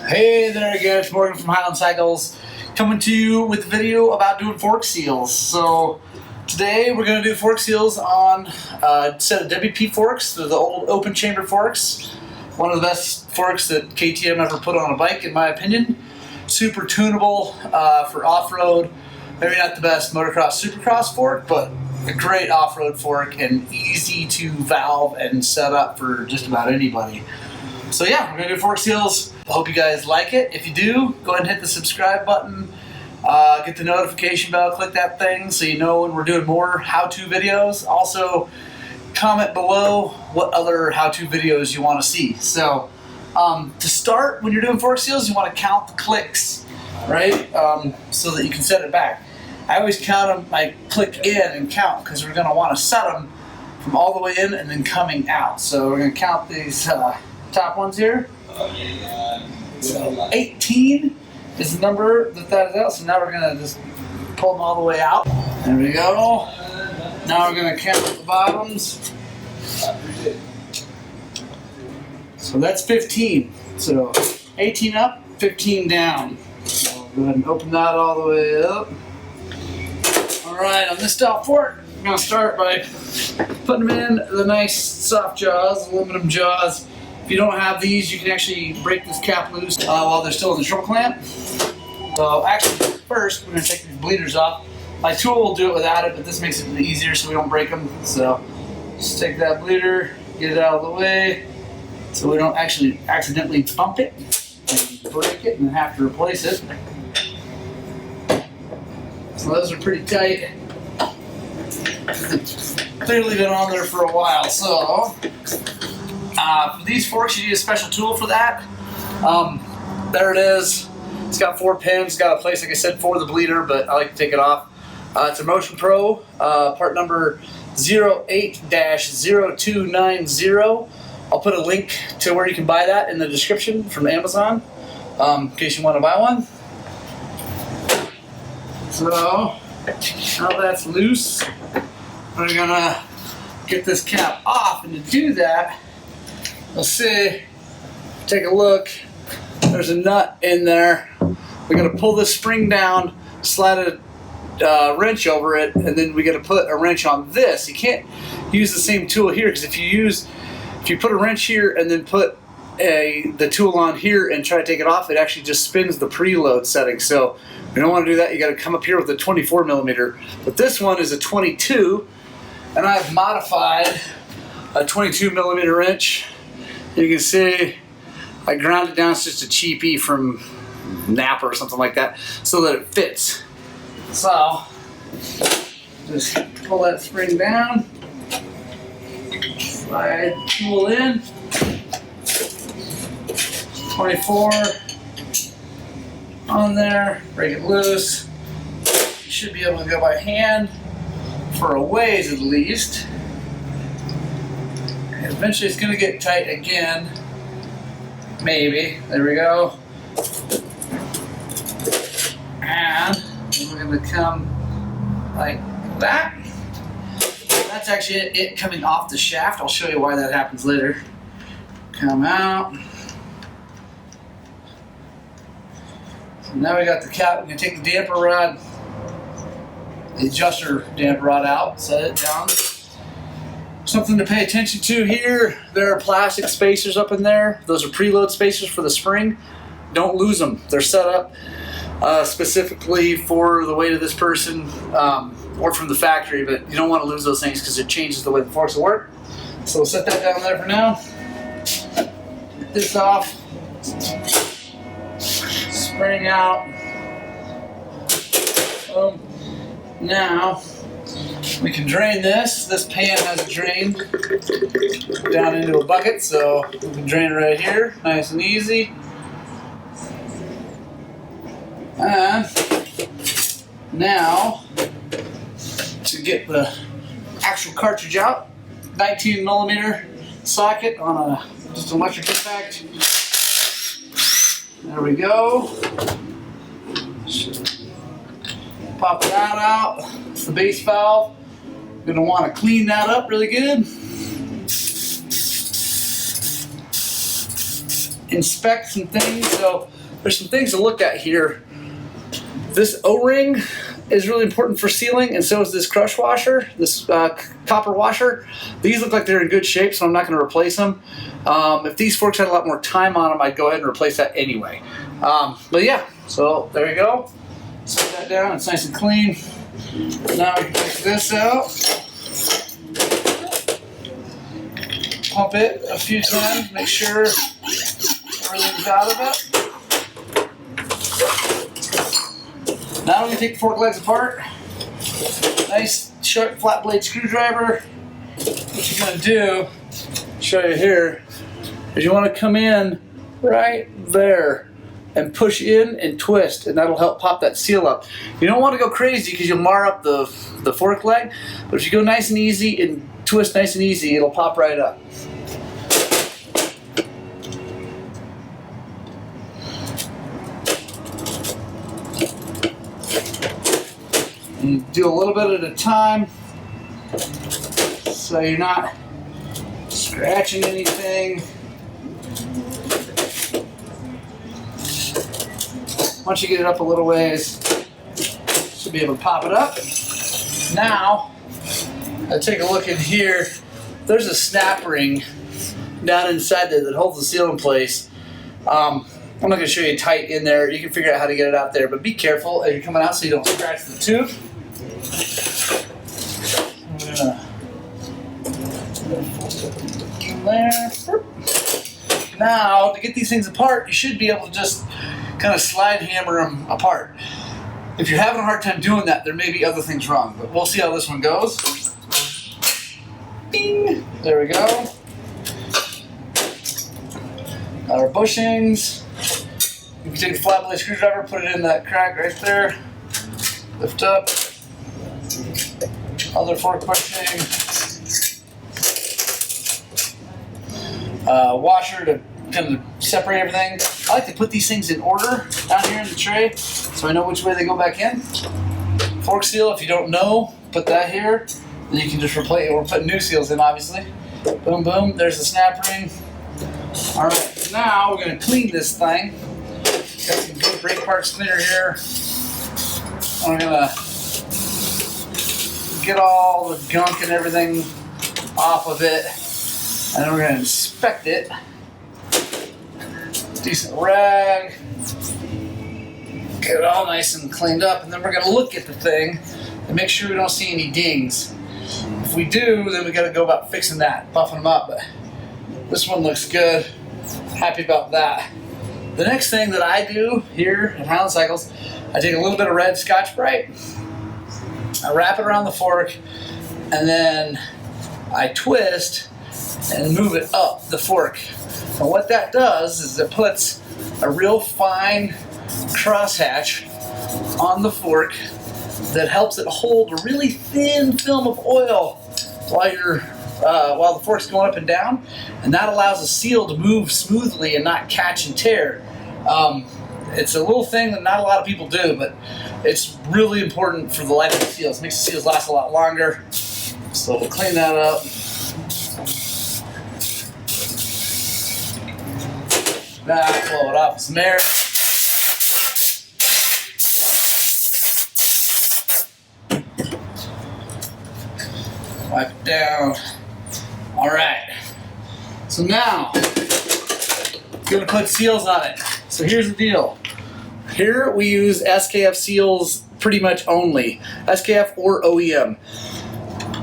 Hey there again, it's Morgan from Highland Cycles coming to you with a video about doing fork seals. So today we're going to do fork seals on a set of WP forks. They're the old open chamber forks. One of the best forks that KTM ever put on a bike in my opinion. Super tunable for off-road. Maybe not the best motocross supercross fork, but a great off-road fork and easy to valve and set up for just about anybody. So yeah, we're going to do fork seals. I hope you guys like it. If you do, go ahead and hit the subscribe button. Get the notification bell, click that thing so you know when we're doing more how-to videos. Also, comment below what other how-to videos you want to see. So, to start, when you're doing fork seals, you want to count the clicks, right? So that you can set it back. I always count them, I click in and count because we're going to want to set them from all the way in and then coming out. So we're going to count these top ones here. So 18 is the number that is out. So now we're going to just pull them all the way out. There we go. Now we're going to count the bottoms. So that's 15. So 18 up, 15 down. So go ahead and open that all the way up. Alright, on this style fork, I'm going to start by putting them in the nice soft jaws, aluminum jaws. If you don't have these, you can actually break this cap loose while they're still in the short clamp. So actually, first, we're going to take these bleeders off. My tool will do it without it, but this makes it easier so we don't break them. So just take that bleeder, get it out of the way, so we don't actually accidentally bump it and break it and have to replace it. So those are pretty tight. Clearly been on there for a while. So for these forks, you need a special tool for that. There it is. It's got 4 pins. It's got a place, like I said, for the bleeder, but I like to take it off. It's a Motion Pro, part number 08-0290. I'll put a link to where you can buy that in the description from Amazon, in case you want to buy one. So now that's loose, we're gonna get this cap off, and to do that, let's see, take a look, there's a nut in there. We're gonna pull this spring down, slide a wrench over it, and then we gotta put a wrench on this. You can't use the same tool here, because if you put a wrench here and then put the tool on here and try to take it off, it actually just spins the preload setting. So you don't want to do that. You got to come up here with a 24 millimeter. But this one is a 22, and I've modified a 22 millimeter wrench. You can see I ground it down. It's just a cheapie from Napa or something like that, so that it fits. So just pull that spring down, slide the tool in. 24 on there, break it loose. You should be able to go by hand for a ways at least. And eventually it's going to get tight again. Maybe. There we go. And we're going to come like that. That's actually it coming off the shaft. I'll show you why that happens later. Come out. Now we got the cap. We can take the damper rod, the adjuster damper rod out, set it down. Something to pay attention to here, there are plastic spacers up in there. Those are preload spacers for the spring. Don't lose them. They're set up specifically for the weight of this person or from the factory, but you don't want to lose those things because it changes the way the forks will work. So we'll set that down there for now. Get this off. Spring out. Now we can drain this. This pan has a drain down into a bucket, so we can drain it right here, nice and easy. And now to get the actual cartridge out, 19 millimeter socket on a just an electric impact. There we go. Pop that out. It's the base valve. You're going to want to clean that up really good. Inspect some things. So there's some things to look at here. This O-ring is really important for sealing, and so is this crush washer, this copper washer. These look like they're in good shape, so I'm not going to replace them. If these forks had a lot more time on them, I'd go ahead and replace that anyway. But yeah, so there you go. Set that down, it's nice and clean. Now we can take this out. Pump it a few times, make sure everything's out of it. Now we're going to take the fork legs apart. Nice sharp flat blade screwdriver. What you're going to do, show you here, is you want to come in right there and push in and twist, and that'll help pop that seal up. You don't want to go crazy because you'll mar up the fork leg, but if you go nice and easy and twist nice and easy, it'll pop right up. You do a little bit at a time so you're not scratching anything. Once you get it up a little ways, should be able to pop it up. Now, I take a look in here. There's a snap ring down inside there that holds the seal in place. I'm not going to show you tight in there. You can figure out how to get it out there, but be careful as you're coming out so you don't scratch the tube. There. Now, to get these things apart, you should be able to just kind of slide hammer them apart. If you're having a hard time doing that, there may be other things wrong, but we'll see how this one goes. Bing! There we go. Got our bushings. You can take a flat blade screwdriver, put it in that crack right there. Lift up. Other fork bushing. Washer to kind of separate everything. I like to put these things in order down here in the tray so I know which way they go back in. Fork seal, if you don't know, put that here. Then you can just replace it. We're putting new seals in, obviously. Boom, boom. There's the snap ring. All right, now we're going to clean this thing. Got some good brake parts cleaner here. I'm going to get all the gunk and everything off of it. And then we're going to inspect it. Decent rag. Get it all nice and cleaned up. And then we're going to look at the thing and make sure we don't see any dings. If we do, then we got to go about fixing that, buffing them up. But this one looks good. Happy about that. The next thing that I do here at Highland Cycles, I take a little bit of red Scotch-Brite, I wrap it around the fork, and then I twist and move it up the fork. And what that does is it puts a real fine crosshatch on the fork that helps it hold a really thin film of oil while the fork's going up and down, and that allows the seal to move smoothly and not catch and tear. It's a little thing that not a lot of people do, but it's really important for the life of the seals. It makes the seals last a lot longer. So we'll clean that up. Now blow it off with some air. Wipe it down. All right. So now, we're going to put seals on it. So here's the deal. Here we use Skf Seals pretty much only. SKF or OEM.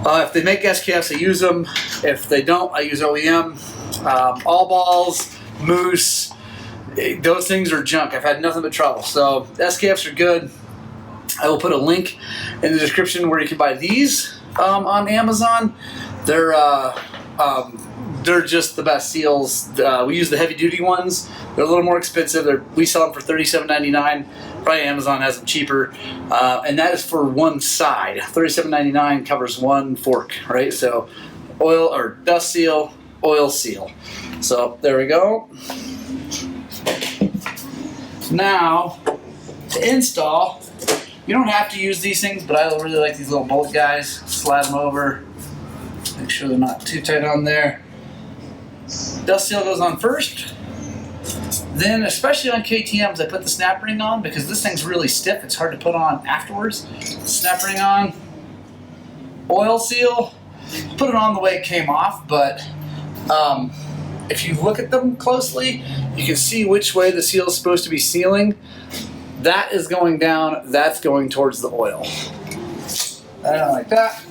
If they make SKFs, I use them. If they don't, I use OEM. All balls, moose, those things are junk. I've had nothing but trouble. So SKFs are good. I will put a link in the description where you can buy these on Amazon. They're just the best seals. We use the heavy duty ones. They're a little more expensive. We sell them for $37.99. Probably Amazon has them cheaper. And that is for one side. $37.99 covers one fork, right? So oil or dust seal, oil seal. So there we go. Now to install, you don't have to use these things, but I really like these little bolt guys. Slide them over. Make sure they're not too tight on there. Dust seal goes on first. Then, especially on KTMs, I put the snap ring on because this thing's really stiff. It's hard to put on afterwards. Snap ring on, oil seal. Put it on the way it came off, but if you look at them closely, you can see which way the seal is supposed to be sealing. That is going down, that's going towards the oil. Like that.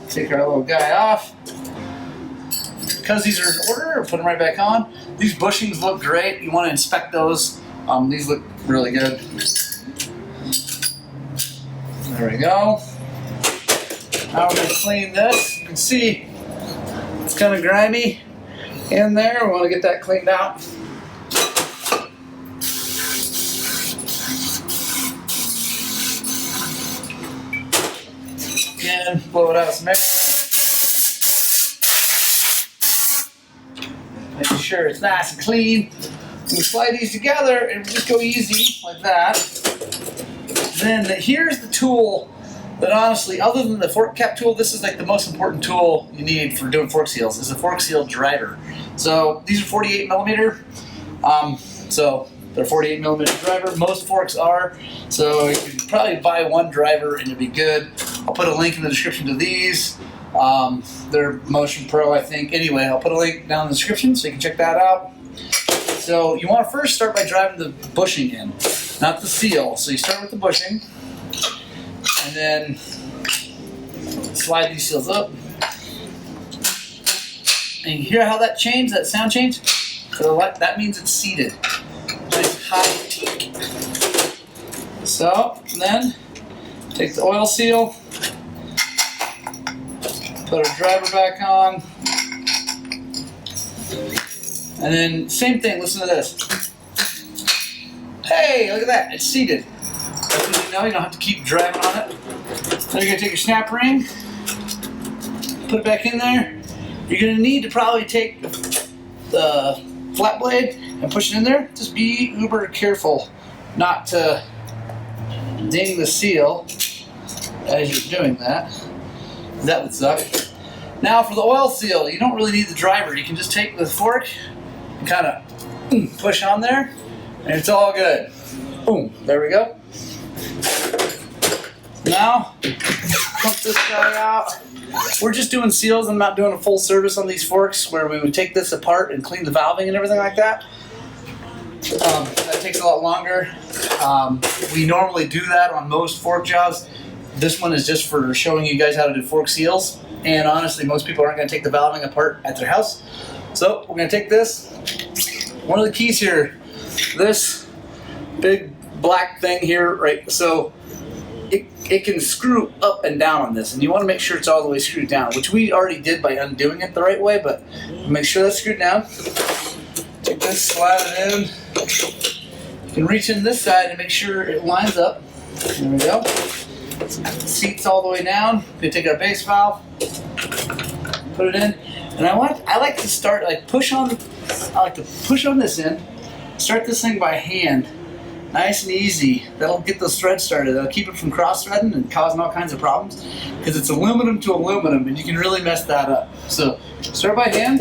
Take our little guy off. Because these are in order, put them right back on. These bushings look great. You want to inspect those. These look really good. There we go. Now we're going to clean this. You can see it's kind of grimy in there. We want to get that cleaned out. Again, blow it out some air. Making sure it's nice and clean. We slide these together and just go easy like that. Then here's the tool that honestly, other than the fork cap tool, this is like the most important tool you need for doing fork seals, is a fork seal driver. So these are 48 millimeter. So they're 48 millimeter driver. Most forks are. So you can probably buy one driver and you'll be good. I'll put a link in the description to these. They're Motion Pro, I think. Anyway, I'll put a link down in the description so you can check that out. So you want to first start by driving the bushing in, not the seal. So you start with the bushing, and then slide these seals up. And you hear how that changed, that sound change? So that means it's seated. Nice high teak. So then take the oil seal, put our driver back on, and then same thing, listen to this. Hey, look at that, it's seated. That's what you know, you don't have to keep driving on it. Now you're gonna take your snap ring, put it back in there. You're gonna need to probably take the flat blade and push it in there. Just be uber careful not to ding the seal as you're doing that. That would suck. Now for the oil seal, you don't really need the driver. You can just take the fork and kind of push on there, and it's all good. Boom, there we go. Now, pump this guy out. We're just doing seals. I'm not doing a full service on these forks where we would take this apart and clean the valving and everything like that. That takes a lot longer. We normally do that on most fork jobs. This one is just for showing you guys how to do fork seals. And honestly, most people aren't going to take the valving apart at their house. So we're going to take this. One of the keys here, this big black thing here, right? So it can screw up and down on this, and you want to make sure it's all the way screwed down, which we already did by undoing it the right way, but make sure that's screwed down. Take this, slide it in. You can reach in this side and make sure it lines up. There we go. Seats all the way down. We take our base valve, put it in, and I like to start I like to push on this end. Start this thing by hand, nice and easy. That'll get those threads started. That'll keep it from cross threading and causing all kinds of problems because it's aluminum to aluminum, and you can really mess that up. So start by hand.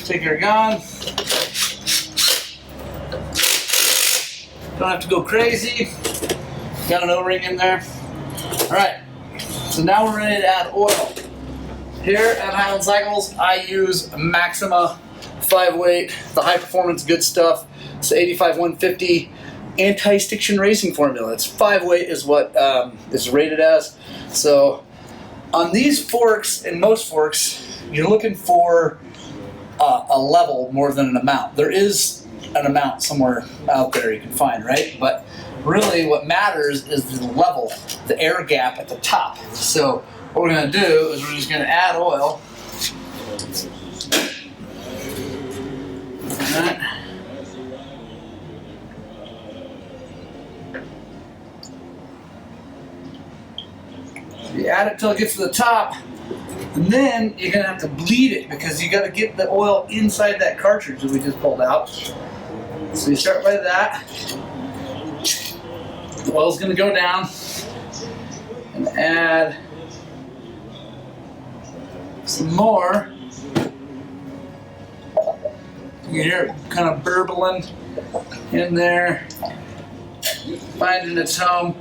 Take your gun. Don't have to go crazy. Got an O-ring in there. Alright, so now we're ready to add oil. Here at Highland Cycles, I use Maxima 5-weight, the high performance good stuff. It's the 85-150 anti-stiction racing formula. It's 5-weight is what is rated as. So on these forks and most forks, you're looking for a level more than an amount. There is an amount somewhere out there you can find, right? But really what matters is the level, the air gap at the top. So what we're going to do is we're just going to add oil. Alright. You add it till it gets to the top, and then you're going to have to bleed it because you got to get the oil inside that cartridge that we just pulled out. So you start by that. The oil's going to go down and add some more. You can hear it kind of burbling in there, finding its home.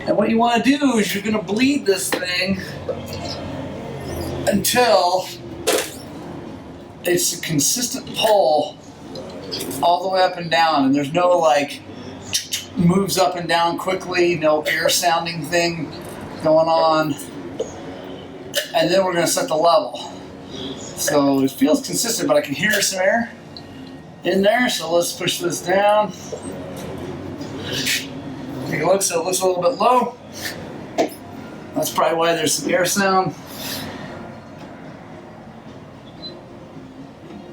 And what you want to do is you're going to bleed this thing until it's a consistent pull all the way up and down, and there's no like moves up and down quickly, no air sounding thing going on. And then we're going to set the level. So it feels consistent, but I can hear some air in there, so let's push this down. Take a look, so it looks a little bit low. That's probably why there's some air sound.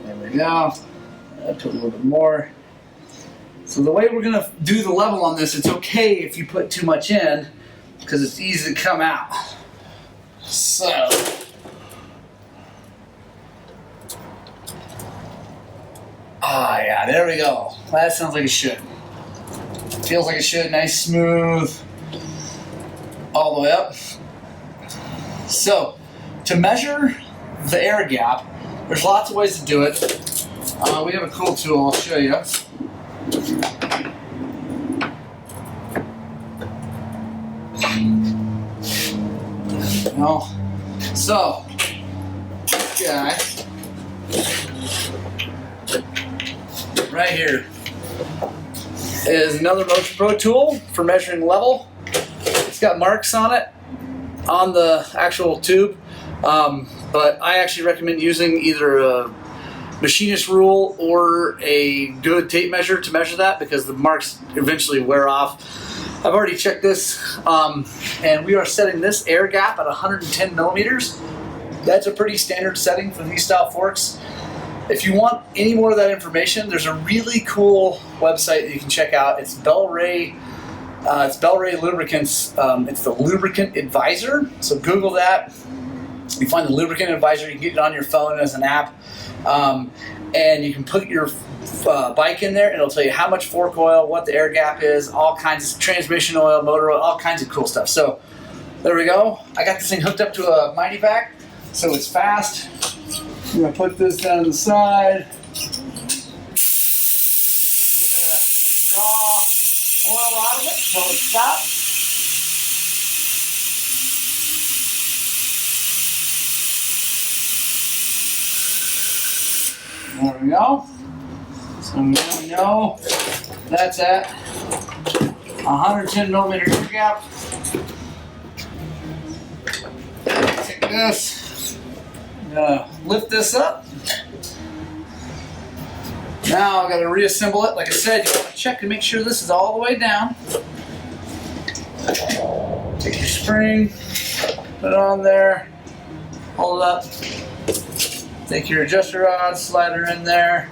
There we go. I put a little bit more. So the way we're going to do the level on this, it's okay if you put too much in, because it's easy to come out. So, yeah, there we go. That sounds like it should. Feels like it should, nice, smooth, all the way up. So, to measure the air gap, there's lots of ways to do it. We have a cool tool, I'll show you. So, this guy right here is another Motion Pro tool for measuring level. It's got marks on it on the actual tube, but I actually recommend using either a machinist rule or a good tape measure to measure that, because the marks eventually wear off. I've already checked this, and we are setting this air gap at 110 millimeters. That's a pretty standard setting for these style forks. If you want any more of that information, there's a really cool website that you can check out. It's Bel-Ray. It's Bel-Ray Lubricants. It's the Lubricant Advisor. So Google that. You find the Lubricant Advisor. You can get it on your phone as an app, and you can put your bike in there, and it'll tell you how much fork oil, what the air gap is, all kinds of transmission oil, motor oil, all kinds of cool stuff. So there we go. I got this thing hooked up to a Mighty Vac, so it's fast. I'm gonna put this down to the side. We're gonna draw oil out of it until it stops. There we go. So now we know that's at 110 millimeter air gap. Take this, I'm gonna lift this up. Now I've got to reassemble it. Like I said, you want to check to make sure this is all the way down. Take your spring, put it on there, hold it up. Take your adjuster rod, slide her in there.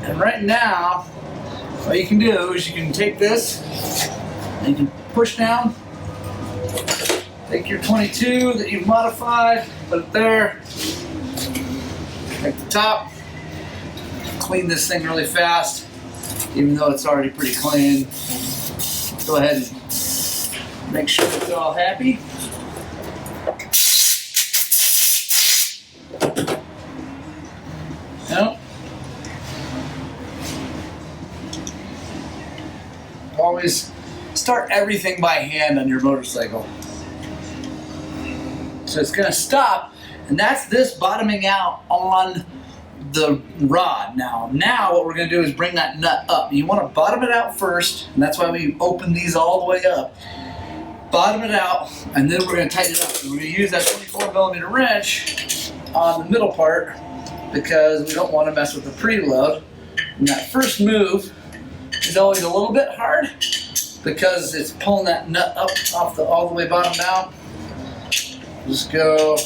And right now, what you can do is you can take this and you can push down. Take your 22 that you've modified, put it there. Take the top. Clean this thing really fast, even though it's already pretty clean. Go ahead and make sure it's all happy. Nope. Always start everything by hand on your motorcycle. So it's going to stop, and that's this bottoming out on the rod. Now what we're going to do is bring that nut up. You want to bottom it out first, and that's why we open these all the way up. Bottom it out, and then we're going to tighten it up. So we're going to use that 24 millimeter wrench on the middle part, because we don't want to mess with the preload. And that first move is always a little bit hard because it's pulling that nut up off the all the way bottom out. Just go.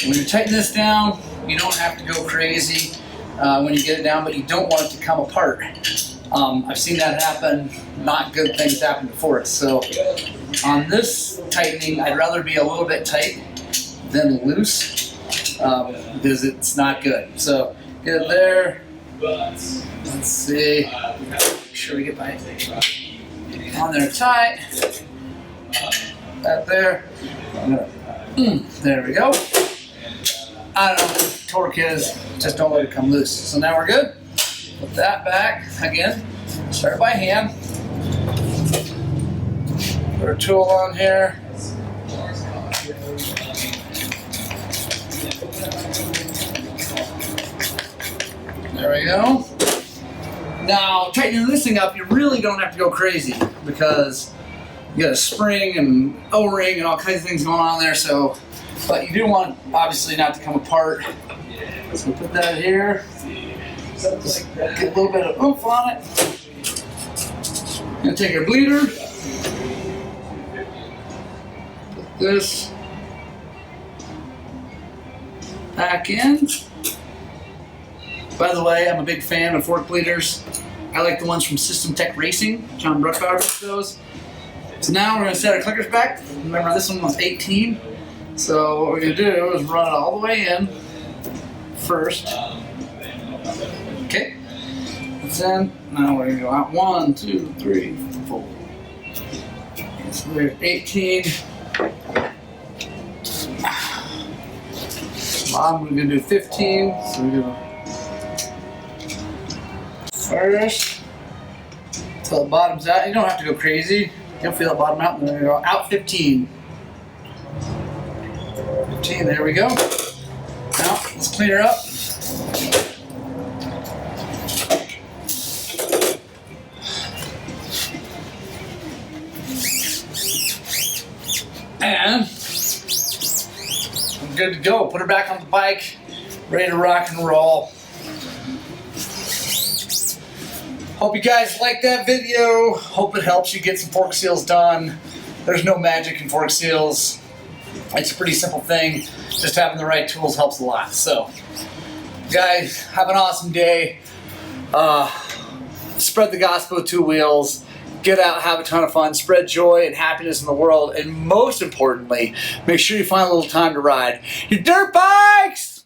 When you tighten this down, you don't have to go crazy when you get it down, but you don't want it to come apart. I've seen that happen. Not good things happen before it. So on this tightening, I'd rather be a little bit tight than loose, because it's not good. So get it there. Let's see. Make sure we get my on there tight. That there. There we go. I don't know what torque is, just don't let it come loose. So now we're good. Put that back again. Start by hand. Put our tool on here. There we go. Now, tightening this thing up, you really don't have to go crazy because you got a spring and O-ring and all kinds of things going on there. So, but you do want, obviously, not to come apart. So put that here. Just get a little bit of oomph on it. Gonna take our bleeder. Put this back in. By the way, I'm a big fan of fork bleeders. I like the ones from System Tech Racing. John Bruckbauer makes those. So now we're going to set our clickers back. Remember, this one was 18. So what we're going to do is run it all the way in first. Okay. Then now we're going to go out 1, 2, 3, 4. So there's 18. Bottom, we're going to do 15. So we're going to first, till the bottom's out. You don't have to go crazy. You'll feel the bottom out, and then we go out 15. 15, there we go. Now, let's clean her up. And I'm good to go. Put her back on the bike, ready to rock and roll. Hope you guys liked that video. Hope it helps you get some fork seals done. There's no magic in fork seals. It's a pretty simple thing. Just having the right tools helps a lot. So, guys, have an awesome day. Spread the gospel of two wheels. Get out, have a ton of fun. Spread joy and happiness in the world. And most importantly, make sure you find a little time to ride your dirt bikes!